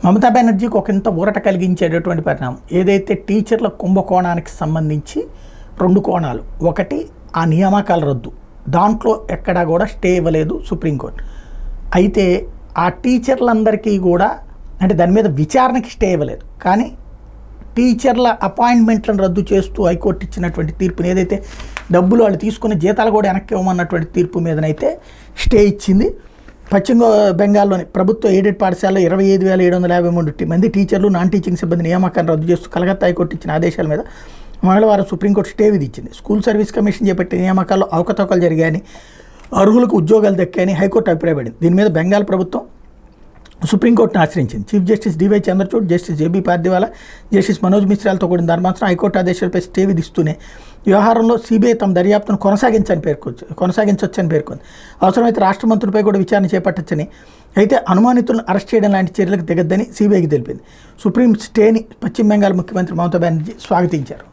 మమతా బెనర్జీకి ఒక ఇంత ఊరట కలిగించేటటువంటి పరిణామం. ఏదైతే టీచర్ల కుంభకోణానికి సంబంధించి 2 కోణాలు. ఒకటి ఆ నియామకాల రద్దు, దాంట్లో ఎక్కడా కూడా స్టే ఇవ్వలేదు సుప్రీంకోర్టు. అయితే ఆ టీచర్లందరికీ కూడా అంటే దాని మీద విచారణకి స్టే ఇవ్వలేదు, కానీ టీచర్ల అపాయింట్మెంట్లను రద్దు చేస్తూ హైకోర్టు ఇచ్చినటువంటి తీర్పుని, ఏదైతే డబ్బులు వాళ్ళు తీసుకున్న జీతాలు కూడా వెనక్కి ఇవ్వమన్నటువంటి తీర్పు మీదనైతే స్టే ఇచ్చింది. పశ్చిమ బెంగాల్లోని ప్రభుత్వ ఎయిడెడ్ పాఠశాలలో 25,753 మంది టీచర్లు, నాన్ టీచింగ్ సిబ్బంది నియామకాన్ని రద్దు చేస్తూ కలకత్తా హైకోర్టు ఇచ్చిన ఆదేశాల మీద మంగళవారం సుప్రీంకోర్టు స్టే విధించింది. స్కూల్ సర్వీస్ కమిషన్ చేపట్టిన నియామకాల్లో అవకతవకలు జరిగాయని, అర్హులకు ఉద్యోగాలు దక్కాయని హైకోర్టు అభిప్రాయపడింది. దీని మీద బెంగాల్ ప్రభుత్వం సుప్రీంకోర్టును ఆశ్రయించింది. Chief justice DY Chandrachud, justice JB Pardiwala, justice Manoj మిశ్రాలతో కూడిన ధర్మాసనం హైకోర్టు ఆదేశాలపై స్టే విధిస్తూనే వ్యవహారంలో సిబిఐ తమ దర్యాప్తును కొనసాగించవచ్చని పేర్కొంది. అవసరమైతే రాష్ట్ర మంత్రులపై కూడా విచారణ చేపట్టచ్చని, అయితే అనుమానితులను అరెస్ట్ చేయడం లాంటి చర్యలకు దిగద్దని సిబిఐకి తెలిపింది. సుప్రీం స్టేని పశ్చిమ బెంగాల్ ముఖ్యమంత్రి మమతా బెనర్జీ స్వాగతించారు.